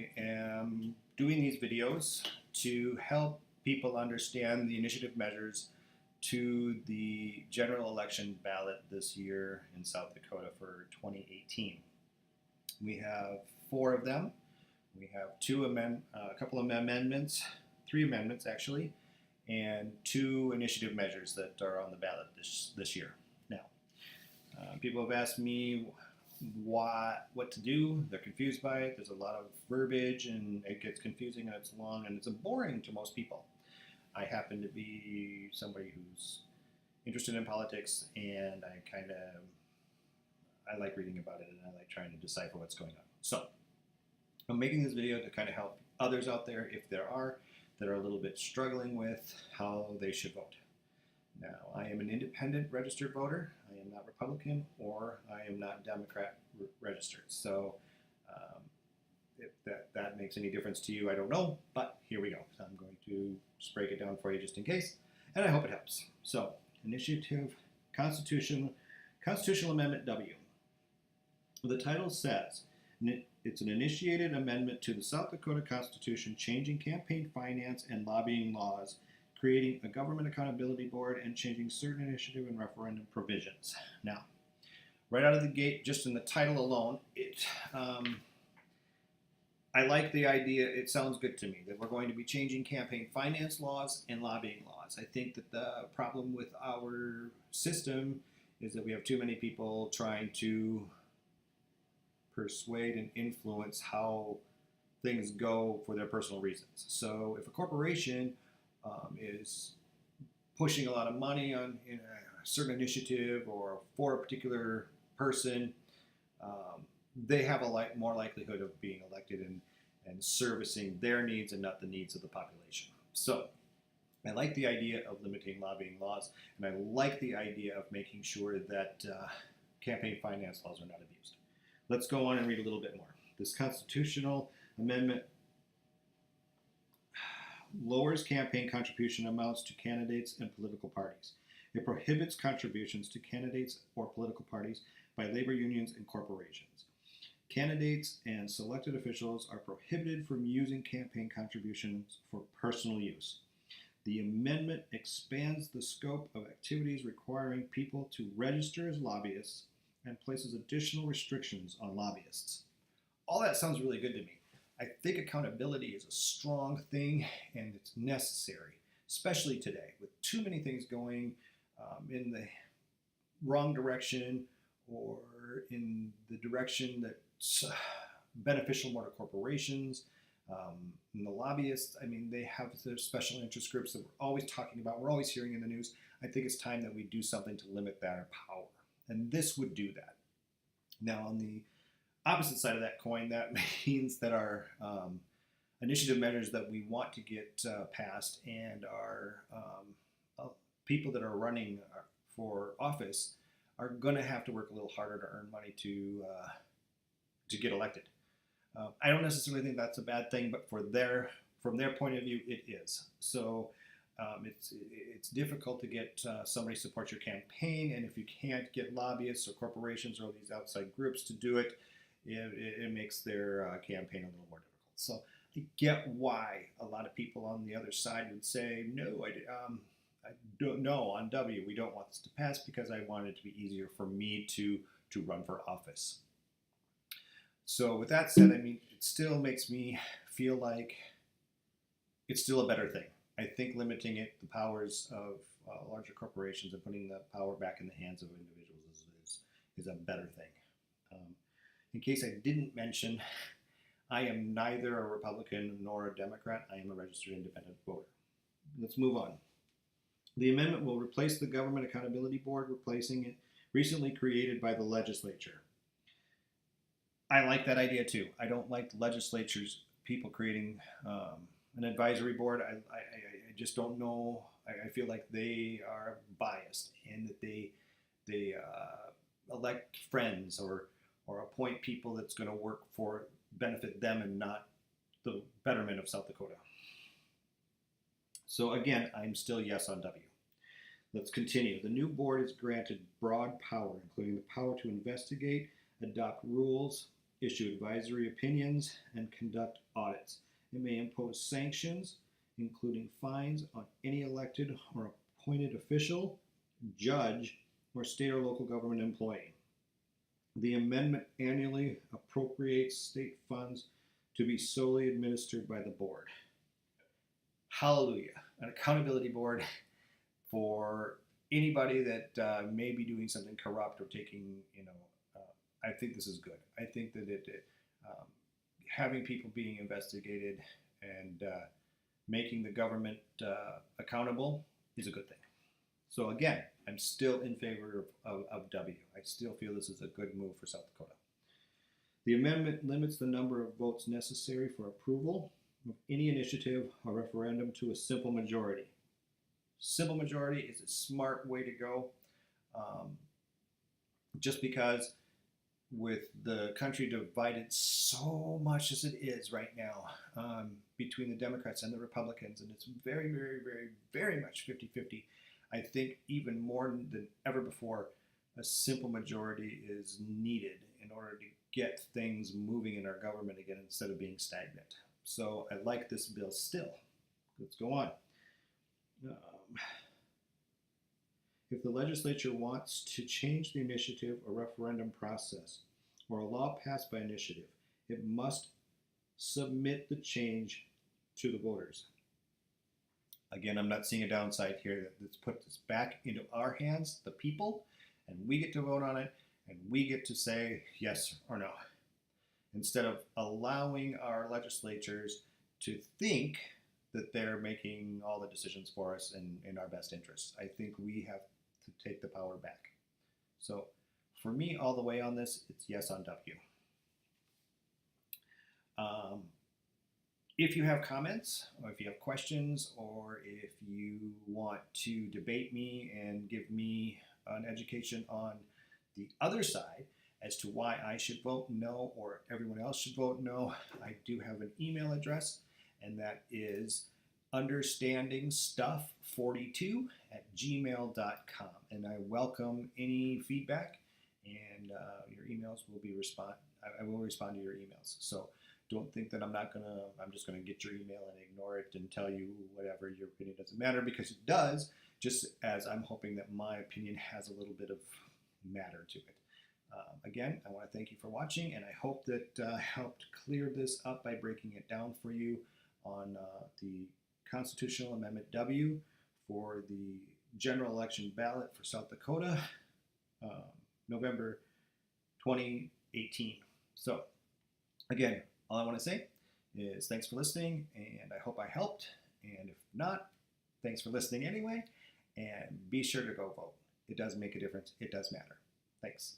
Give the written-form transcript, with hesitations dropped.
I am doing these videos to help people understand the initiative measures to the general election ballot this year in South Dakota for 2018. We have 4 of them. We have a couple of amendments, 3 amendments actually, and 2 initiative measures that are on the ballot this year. Now, people have asked me what to do. They're confused by it. There's a lot of verbiage and it gets confusing and it's long and it's boring to most people. I happen to be somebody who's interested in politics and I like reading about it and I like trying to decipher what's going on. So I'm making this video to kind of help others out there, if there are, that are a little bit struggling with how they should vote. Now, I am an independent registered voter. I am not Republican or I am not Democrat registered. So if that makes any difference to you, I don't know, but here we go. So I'm going to just break it down for you just in case, and I hope it helps. So, Initiative Constitutional Amendment W. The title says, it's an initiated amendment to the South Dakota Constitution changing campaign finance and lobbying laws, creating a government accountability board, and changing certain initiative and referendum provisions. Now, right out of the gate, just in the title alone, I like the idea. It sounds good to me that we're going to be changing campaign finance laws and lobbying laws. I think that the problem with our system is that we have too many people trying to persuade and influence how things go for their personal reasons. So if a corporation is pushing a lot of money on a certain initiative or for a particular person, they have a more likelihood of being elected and servicing their needs and not the needs of the population. So I like the idea of limiting lobbying laws, and I like the idea of making sure that campaign finance laws are not abused. Let's go on and read a little bit more. This constitutional amendment lowers campaign contribution amounts to candidates and political parties. It prohibits contributions to candidates or political parties by labor unions and corporations. Candidates and selected officials are prohibited from using campaign contributions for personal use. The amendment expands the scope of activities requiring people to register as lobbyists and places additional restrictions on lobbyists. All that sounds really good to me. I think accountability is a strong thing and it's necessary, especially today with too many things going in the wrong direction or in the direction that's beneficial more to corporations. And the lobbyists, I mean, they have their special interest groups that we're always talking about, we're always hearing in the news. I think it's time that we do something to limit their power. And this would do that. Now, on the opposite side of that coin, that means that our initiative measures that we want to get passed and our people that are running for office are going to have to work a little harder to earn money to get elected. I don't necessarily think that's a bad thing, but from their point of view, it is. So it's difficult to get somebody to support your campaign, and if you can't get lobbyists or corporations or these outside groups to do it, it makes their campaign a little more difficult. So I get why a lot of people on the other side would say, no, I don't know, on W, we don't want this to pass because I want it to be easier for me to run for office. So with that said, I mean, it still makes me feel like it's still a better thing. I think limiting the powers of larger corporations and putting the power back in the hands of individuals is a better thing. In case I didn't mention, I am neither a Republican nor a Democrat. I am a registered independent voter. Let's move on. The amendment will replace the Government Accountability Board, replacing it recently created by the legislature. I like that idea too. I don't like the legislature's people creating an advisory board. I just don't know. I feel like they are biased and that they elect friends or appoint people that's going to benefit them and not the betterment of South Dakota. So again, I'm still yes on W. Let's continue. The new board is granted broad power, including the power to investigate, adopt rules, issue advisory opinions, and conduct audits. It may impose sanctions, including fines on any elected or appointed official, judge, or state or local government employee. The amendment annually appropriates state funds to be solely administered by the board. Hallelujah. An accountability board for anybody that may be doing something corrupt or taking, I think this is good. I think that having people being investigated and making the government accountable is a good thing. So again, I'm still in favor of W. I still feel this is a good move for South Dakota. The amendment limits the number of votes necessary for approval of any initiative or referendum to a simple majority. Simple majority is a smart way to go, just because with the country divided so much as it is right now between the Democrats and the Republicans, and it's very, very, very, very much 50-50, I think even more than ever before, a simple majority is needed in order to get things moving in our government again instead of being stagnant. So I like this bill still. Let's go on. If the legislature wants to change the initiative or referendum process or a law passed by initiative, it must submit the change to the voters. Again, I'm not seeing a downside here. Let's put this back into our hands, the people, and we get to vote on it, and we get to say yes or no, instead of allowing our legislatures to think that they're making all the decisions for us in our best interests. I think we have to take the power back. So for me, all the way on this, it's yes on W. If you have comments, or if you have questions, or if you want to debate me and give me an education on the other side as to why I should vote no or everyone else should vote no, I do have an email address, and that is understandingstuff42@gmail.com. And I welcome any feedback, and your emails will be I will respond to your emails. So don't think that I'm just gonna get your email and ignore it and tell you whatever your opinion doesn't matter, because it does, just as I'm hoping that my opinion has a little bit of matter to it. Again, I want to thank you for watching, and I hope that helped clear this up by breaking it down for you on the Constitutional Amendment W for the general election ballot for South Dakota, November 2018. So again, all I want to say is thanks for listening, and I hope I helped. And if not, thanks for listening anyway, and be sure to go vote. It does make a difference. It does matter. Thanks.